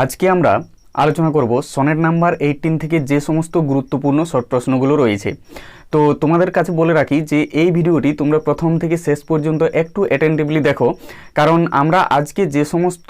আজকে আমরা আলোচনা করব সনেট নাম্বার 18 থেকে যে সমস্ত গুরুত্বপূর্ণ শর্ট প্রশ্নগুলো রয়েছে। তো তোমাদের কাছে বলে রাখি যে এই ভিডিওটি তোমরা প্রথম থেকে শেষ পর্যন্ত একটু অ্যাটেন্টিভলি দেখো, কারণ আমরা আজকে যে সমস্ত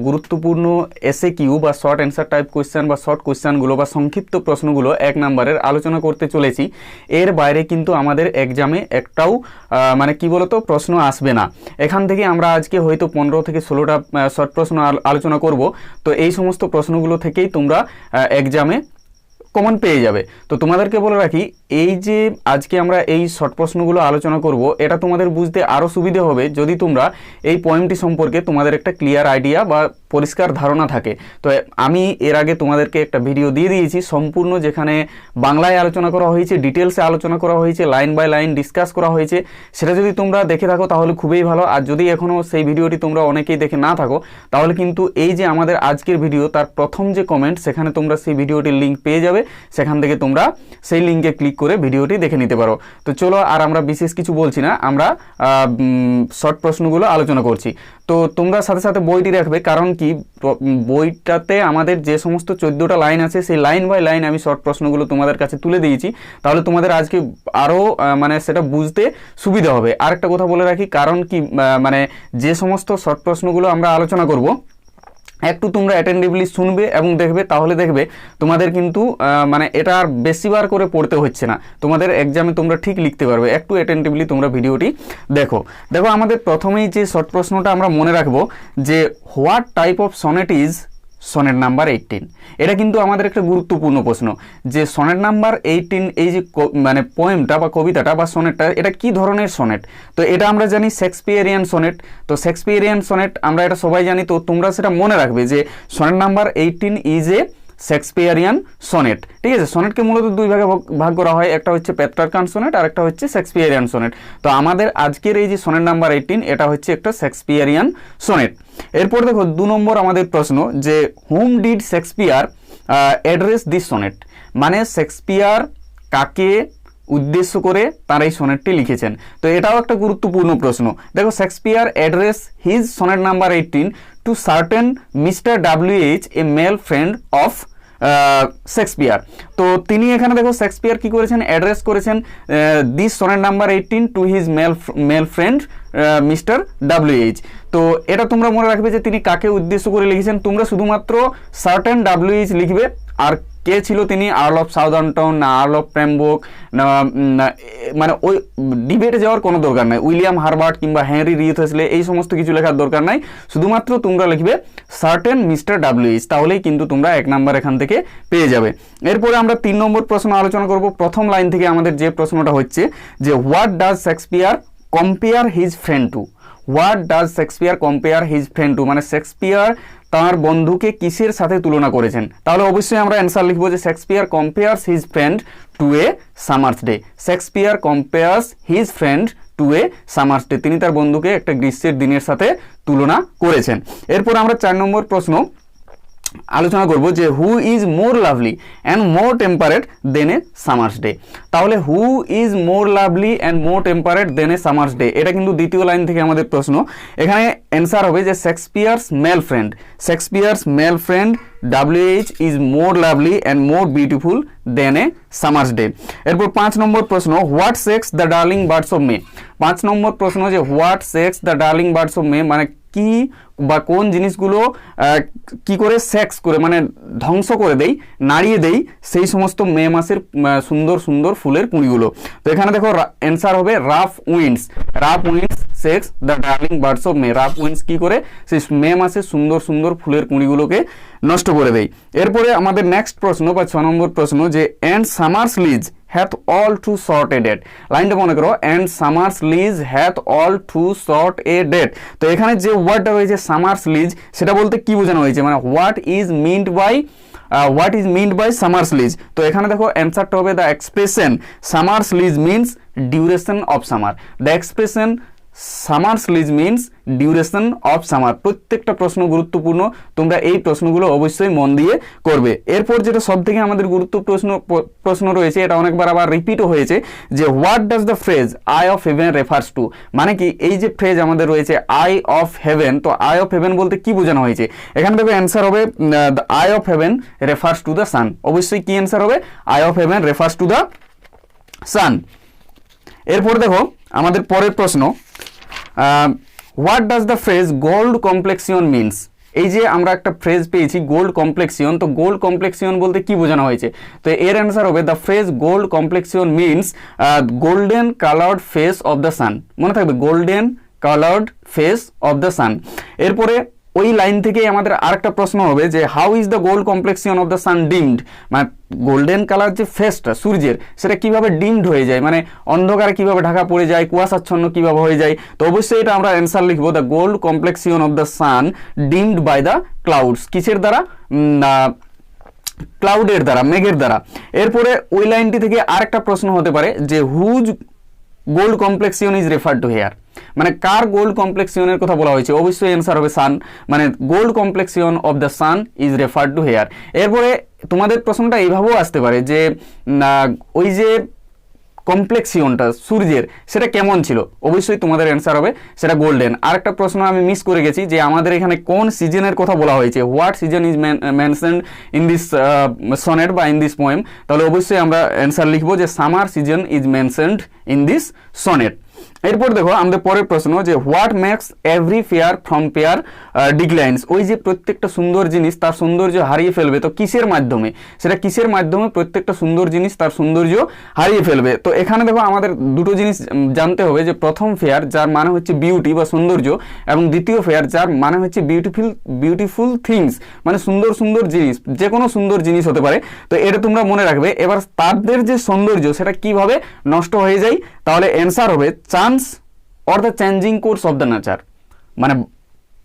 গুরুত্বপূর্ণ এসএকিউ বা শর্ট অ্যান্সার টাইপ কোয়েশ্চেন বা শর্ট কোয়েশ্চেনগুলো বা সংক্ষিপ্ত প্রশ্নগুলো 1 নম্বরের আলোচনা করতে চলেছি, এর বাইরে কিন্তু আমাদের এক্সামে একটাও মানে কি বলতো প্রশ্ন আসবে না। এখান থেকে আমরা আজকে হয়তো 15 থেকে 16টা শর্ট প্রশ্ন আলোচনা করব। তো এই সমস্ত প্রশ্নগুলো থেকেই তোমরা এক্সামে কমন পেয়ে যাবে। তো তোমাদেরকে বলে রাখি, এই যে আজকে আমরা এই শর্ট প্রশ্নগুলো আলোচনা করব, এটা তোমাদের বুঝতে আরও সুবিধা হবে যদি তোমরা এই পয়েন্টটি সম্পর্কে তোমাদের একটা ক্লিয়ার আইডিয়া বা পরিষ্কার ধারণা থাকে। তো আমি এর আগে তোমাদেরকে একটা ভিডিও দিয়ে দিয়েছি সম্পূর্ণ, যেখানে বাংলায় আলোচনা করা হয়েছে, ডিটেলসে আলোচনা করা হয়েছে, লাইন বাই লাইন ডিসকাস করা হয়েছে। সেটা যদি তোমরা দেখে থাকো তাহলে খুবই ভালো। আর যদি এখনও সেই ভিডিওটি তোমরা অনেকেই দেখে না থাকো, তাহলে কিন্তু এই যে আমাদের আজকের ভিডিও তার প্রথম যে কমেন্ট, সেখানে তোমরা সেই ভিডিওটির লিঙ্ক পেয়ে যাবে। সেখান থেকে তোমরা সেই লিঙ্কে ক্লিক করে ভিডিওটি দেখে নিতে পারো। তো চলো, আর আমরা বিশেষ কিছু বলছি না, আমরা শর্ট প্রশ্নগুলো আলোচনা করছি। তো তোমরা সাথে সাথে বইটি রাখবে, কারণ কি বইটাতে আমাদের যে সমস্ত 14টা লাইন আছে, সেই লাইন বাই লাইন আমি শর্ট প্রশ্নগুলো তোমাদের কাছে তুলে দিয়েছি। তাহলে তোমাদের আজকে আরও মানে সেটা বুঝতে সুবিধা হবে। আরেকটা কথা বলে রাখি, কারণ কি মানে যে সমস্ত শর্ট প্রশ্নগুলো আমরা আলোচনা করব, একটু তোমরা অ্যাটেন্টিভলি শুনবে এবং দেখবে, তাহলে দেখবে তোমাদের কিন্তু মানে এটা আর বেশিবার করে পড়তে হচ্ছে না, তোমাদের এক্সামে তোমরা ঠিক লিখতে পারবে। একটু অ্যাটেন্টিভলি তোমরা ভিডিওটি দেখো। আমাদের প্রথমেই যে শর্ট প্রশ্নটা আমরা মনে রাখবো যে what type of sonnet is sonnet number 18। এটা কিন্তু আমাদের একটা গুরুত্বপূর্ণ প্রশ্ন যে সনেট নাম্বার 18 এই যে মানে পোয়েমটা বা কবিতাটা বা সনেটটা, এটা কি ধরনের সনেট। তো এটা আমরা জানি শেক্সপিয়ারিয়ান সনেট। তো শেক্সপিয়ারিয়ান সনেট আমরা এটা সবাই জানি। তো তোমরা সেটা মনে রাখবে যে sonnet number 18 is a Shakespearean sonnet. ঠিক আছে, সনেটকে মূলত দুই ভাগে ভাগ করা হয়, একটা হচ্ছে পেট্রার্কান সনেট আর একটা হচ্ছে শেক্সপিয়ারিয়ান সনেট। তো আমাদের আজকের এই যে সনেট নাম্বার 18, এটা হচ্ছে একটা শেক্সপিয়ারিয়ান সনেট। এরপর দেখো 2 নম্বর আমাদের প্রশ্ন যে whom did Shakespeare address this sonnet. মানে শেক্সপিয়ার কাকে উদ্দেশ্য করে তার এই সনেটটি লিখেছেন। তো এটাও একটা গুরুত্বপূর্ণ প্রশ্ন। দেখো, Shakespeare address his sonnet number 18 to certain mister WH, a male friend of Shakespeare. তো তিনি এখানে দেখো শেক্সপিয়ার কি করেছেন, অ্যাড্রেস করেছেন this sonnet number 18 to his male friend mister WH। তো এটা তোমরা মনে রাখবে যে তিনি কাকে উদ্দেশ্য করে লিখেছেন। তোমরা শুধুমাত্র সার্টেন WH লিখবে, আর কে ছিল তিনি, আর্ল অফ সাউদাম্পটন না আর্ল অফ প্রেমবুক না, মানে ওই ডিবেটে যাওয়ার কোনো দরকার নাই। উইলিয়াম হারবার্ট কিংবা হেনরি রিথেসলে এই সমস্ত কিছু লেখার দরকার নাই। শুধুমাত্র তোমরা লিখবে সার্টেন মিস্টার WH, তাহলেই কিন্তু তোমরা 1 নাম্বার এখান থেকে পেয়ে যাবে। এরপরে আমরা 3 নম্বর প্রশ্ন আলোচনা করব। প্রথম লাইন থেকে আমাদের যে প্রশ্নটা হচ্ছে যে what does Shakespeare compare his friend to. What does Shakespeare compare his friend to, মানে শেক্সপিয়ার তার বন্ধুকে কিসের সাথে তুলনা করেছেন। তাহলে অবশ্যই আমরা অ্যান্সার লিখবো যে Shakespeare compares his friend to a summer's day. Shakespeare compares his friend to a summer's day, তিনি তার বন্ধুকে একটা গ্রীষ্মের দিনের সাথে তুলনা করেছেন। এরপর আমরা 4 নম্বর প্রশ্ন আলোচনা করব যে who is more lovely and more temperate than a summer's day. তাহলে who is more lovely and more temperate than a summer's day, এটা কিন্তু দ্বিতীয় লাইন থেকে আমাদের প্রশ্ন। এখানে অ্যান্সার হবে যে Shakespeare's male friend, Shakespeare's male friend WH is more lovely and more beautiful than a summer's day. এরপর 5 নম্বর প্রশ্ন what shakes the darling birds of May. 5 নম্বর প্রশ্ন যে what shakes the darling birds of May, মানে কি বা কোন জিনিসগুলো কি করে সেক্স করে মানে ধ্বংস করে দেই, নাড়িয়ে দেই সেই সমস্ত মে মাসের সুন্দর সুন্দর ফুলের কুঁড়িগুলো। তো এখানে দেখো অ্যান্সার হবে rough winds. Rough winds sex the darling birds of May. Rough winds কি করে সেই মে মাসের সুন্দর সুন্দর ফুলের কুঁড়িগুলোকে নষ্ট করে দেয়। এরপরে আমাদের নেক্সট প্রশ্ন বা 6 নম্বর প্রশ্ন যে and summer's lease hath all too short a date। লাইনটা মনে করো, and summers lease hath all too short a date। তো এখানে যে ওয়ার্ডটা রয়েছে সামার্স লিজ, সেটা বলতে কি বোঝানো হয়েছে, মানে what is meant by summer's lease. তো এখানে দেখো অ্যান্সারটা হবে the expression summer's lease means duration of summer. The expression summer lease means duration of summer. প্রত্যেকটা প্রশ্ন গুরুত্বপূর্ণ, তোমরা এই প্রশ্নগুলো অবশ্যই মন দিয়ে করবে। এরপর যেটা সব থেকে আমাদের প্রশ্ন রয়েছে, এটা অনেকবার আবার রিপিটও হয়েছে, যে what does the phrase eye of heaven refers to. মানে কি, এই যে ফ্রেজ আমাদের রয়েছে আই অফ হেভেন, তো আই অফ হেভেন বলতে কি বোঝানো হয়েছে? এখানে দেখো অ্যান্সার হবে the eye of heaven refers to the sun. অবশ্যই কি অ্যান্সার হবে? Eye of heaven refers to the sun. এরপর দেখো আমাদের পরের প্রশ্ন, what does the phrase gold complexion means. এই যে আমরা একটা ফ্রেজ পেয়েছি গোল্ড কমপ্লেক্সিয়ন, তো গোল্ড কমপ্লেক্সিয়ন বলতে কি বোঝানো হয়েছে? তো এর অ্যান্সার হবে the phrase gold complexion means golden coloured face of the sun. মনে থাকবে, golden coloured face of the sun. এরপরে ওই লাইন থেকেই আমাদের আরেকটা প্রশ্ন হবে যে how is the gold complexion of the sun dimmed. মানে গোল্ডেন কালার যে ফেসটা সূর্যের, সেটা কিভাবে ডিমড হয়ে যায়, মানে অন্ধকারে কিভাবে ঢাকা পড়ে যায়, কুয়াশাচ্ছন্ন কিভাবে হয়ে যায়। তো অবশ্যই এটা আমরা অ্যান্সার লিখবো the gold complexion of the sun dimmed by the clouds. কিসের দ্বারা? ক্লাউডের দ্বারা, মেঘের দ্বারা। এরপরে ওই লাইনটি থেকে আরেকটা প্রশ্ন হতে পারে যে whose gold complexion is refer to here. মানে কার গোল্ড কমপ্লেক্সিয়নের কথা বলা হয়েছে? অবশ্যই অ্যান্সার হবে সান, মানে gold complexion of the sun is refer to here. এরপরে তোমাদের প্রশ্নটা এইভাবেও আসতে পারে যে ওই যে কমপ্লেক্সিয়নটা সূর্যের, সেটা কেমন ছিল? অবশ্যই তোমাদের অ্যান্সার হবে সেটা গোল্ডেন। আরেকটা প্রশ্ন আমি মিস করে গেছি, যে আমাদের এখানে কোন সিজনের কথা বলা হয়েছে, what season is mentioned in this sonnet বা ইন দিস পোয়েম। তাহলে অবশ্যই আমরা অ্যান্সার লিখবো যে summer season is mentioned in this sonnet. এরপর দেখো আমাদের পরের প্রশ্ন, যে what makes every fair from fair declines. ওই যে প্রত্যেকটা সুন্দর জিনিস তার সৌন্দর্য হারিয়ে ফেলবে, তো কিসের মাধ্যমে? সেটা কিসের মাধ্যমে প্রত্যেকটা সুন্দর জিনিস তার সৌন্দর্য হারিয়ে ফেলবে? তো এখানে দেখো আমাদের দুটো জিনিস জানতে হবে, যে প্রথম ফেয়ার যার মানে হচ্ছে বিউটি বা সৌন্দর্য, এবং দ্বিতীয় ফেয়ার যার মানে হচ্ছে বিউটিফুল থিংস, মানে সুন্দর সুন্দর জিনিস, যে কোনো সুন্দর জিনিস হতে পারে। তো এটা তোমরা মনে রাখবে। এবার তাদের যে সৌন্দর্য সেটা কিভাবে নষ্ট হয়ে যায়, তাহলে অ্যান্সার হবে chance or the changing course of the nature. মানে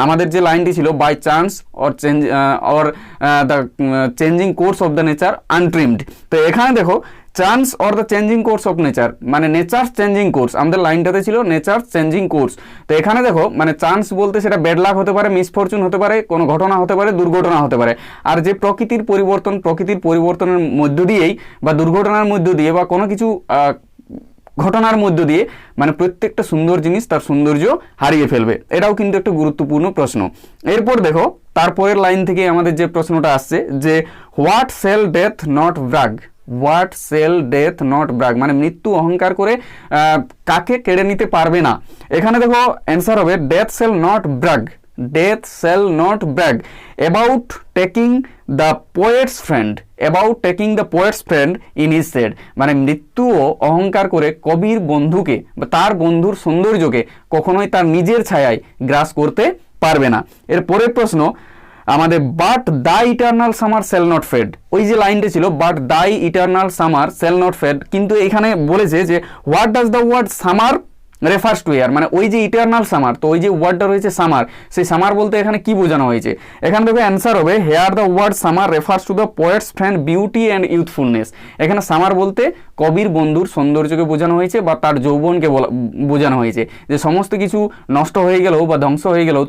আমাদের যে লাইনটি ছিল by chance or the changing course of the nature untrimmed. তো এখানে দেখো chance or the changing course of nature, মানে নেচার চেঞ্জিং কোর্স, আমাদের লাইনটাতে ছিল নেচার চেঞ্জিং কোর্স। তো এখানে দেখো মানে চান্স বলতে সেটা ব্যাড লাক হতে পারে, মিসফরচুন হতে পারে, কোনো ঘটনা হতে পারে, দুর্ঘটনা হতে পারে। আর যে প্রকৃতির পরিবর্তনের মধ্য দিয়েই বা দুর্ঘটনার মধ্য দিয়ে বা কোনো কিছু ঘটনার মধ্য দিয়ে মানে প্রত্যেকটা সুন্দর জিনিস তার সৌন্দর্য হারিয়ে ফেলবে। এটাও কিন্তু একটা গুরুত্বপূর্ণ প্রশ্ন। এরপর দেখো তারপরের লাইন থেকে আমাদের যে প্রশ্নটা আসছে, যে what sell death not Bragg. What sell death not Bragg, মানে মৃত্যু অহংকার করে কাকে কেড়ে নিতে পারবে না। এখানে দেখো অ্যান্সার হবে death shall not brag, death shall not brag about taking the poet's friend, about taking the poet's friend in his shade. মানে মৃত্যুও অহংকার করে কবির বন্ধুকে বা তার বন্ধুর সৌন্দর্যকে কখনোই তার নিজের ছায়ায় গ্রাস করতে পারবে না। এর পরের প্রশ্ন আমাদের but the eternal summer shall not fade. ওই যে লাইনটা ছিল but the eternal summer shall not fade, কিন্তু এখানে বলেছে যে what does the word summer refers to here. মানে ওই যে ইটার্নাল সামার, তো ওই যে ওয়ার্ডটা রয়েছে সামার, সেই সামার বলতে এখানে কি বোঝানো হয়েছে? এখানে দেখবে অ্যান্সার হবে here the word summer refers to the poet's friend beauty and youthfulness. এখানে সামার বলতে কবির বন্ধুর সৌন্দর্যকে বোঝানো হয়েছে বা তার যৌবনকে বোঝানো হয়েছে, যে সমস্ত কিছু নষ্ট হয়ে গেলেও বা ধ্বংস হয়ে গেলেও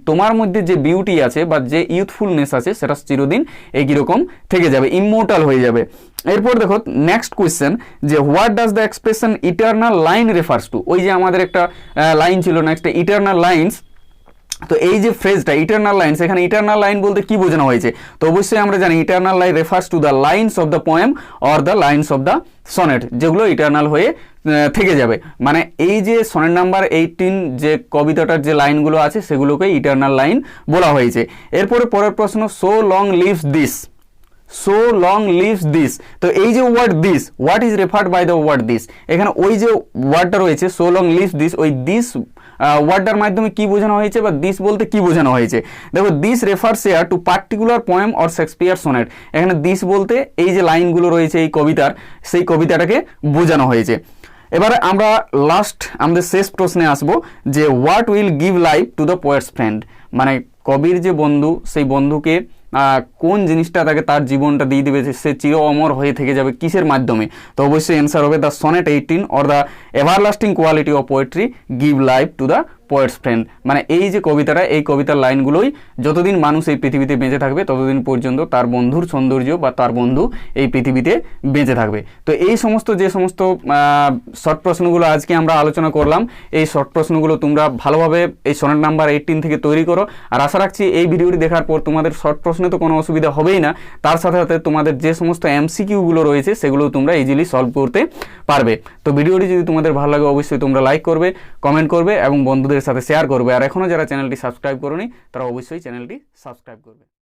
তোমার মধ্যে যে বিউটি আছে বা যে ইউথফুলনেস আছে সেটা চিরদিন একই রকম থেকে যাবে, ইমমর্টাল হয়ে যাবে। এরপর দেখো নেক্সট কোয়েশ্চেন, যে what does the expression eternal line refers two. ওই যে আমাদের একটা লাইন ছিল নেক্সট ইটার্নাল লাইন্স, তো এই যে ফ্রেজটা ইটার্নাল লাইন্স, এখানে ইটার্নাল লাইন বলতে কি বোঝানো হয়েছে? তো অবশ্যই আমরা জানি eternal line refers to the lines of the poem or the lines of the sonnet, যেগুলো ইটার্নাল হয়ে থেকে যাবে। মানে এই যে সনেট নাম্বার 18 যে কবিতাটার যে লাইনগুলো আছে সেগুলোকে ইটার্নাল লাইন বলা হয়েছে। এরপরে পরের প্রশ্ন, so long lives this, so long lives this. তো এই যে word this, what is referred by the word this. এখানে ওই যে ওয়ার্ডটা রয়েছে সো লং লিভস দিস, ওই দিস ওয়ার্ডটার মাধ্যমে কি বোঝানো হয়েছে বা দিস বলতে কি বোঝানো হয়েছে? দেখো this refers hair two particular poem or Shakespeare sonnet. এখানে দিস বলতে এই যে লাইনগুলো রয়েছে এই কবিতার, সেই কবিতাটাকে বোঝানো হয়েছে। এবারে আমরা লাস্ট আমাদের শেষ প্রশ্নে আসবো, যে what will give life to the poet's friend. মানে কবির যে বন্ধু, সেই বন্ধুকে কোন জিনিসটা তাকে তার জীবনটা দিয়ে দেবে, সে চির অমর হয়ে থেকে যাবে কিসের মাধ্যমে? তো অবশ্যই অ্যান্সার হবে the sonnet 18 or the everlasting quality of poetry give life to the poet's friend. মানে এই যে কবিতাটা, এই কবিতার লাইনগুলোই যতদিন মানুষ এই পৃথিবীতে বেঁচে থাকবে ততদিন পর্যন্ত তার বন্ধুর সৌন্দর্য বা তার বন্ধু এই পৃথিবীতে বেঁচে থাকবে। তো এই সমস্ত যে সমস্ত শর্ট প্রশ্নগুলো আজকে আমরা আলোচনা করলাম, এই শর্ট প্রশ্নগুলো তোমরা ভালোভাবে এই সনেট নাম্বার 18 থেকে তৈরি করো। আর আশা রাখছি এই ভিডিওটি দেখার পর তোমাদের শর্ট প্রশ্নে তো কোনো অসুবিধা হবেই না, তার সাথে সাথে তোমাদের যে সমস্ত এমসিকিউগুলো রয়েছে সেগুলো তোমরা ইজিলি সলভ করতে পারবে। তো ভিডিওটি যদি তোমাদের ভালো লাগে অবশ্যই তোমরা লাইক করবে, কমেন্ট করবে এবং বন্ধুদের সাথে শেয়ার করবে। আর এখনও যারা চ্যানেলটি সাবস্ক্রাইব করোনি তারা অবশ্যই চ্যানেলটি সাবস্ক্রাইব করবে।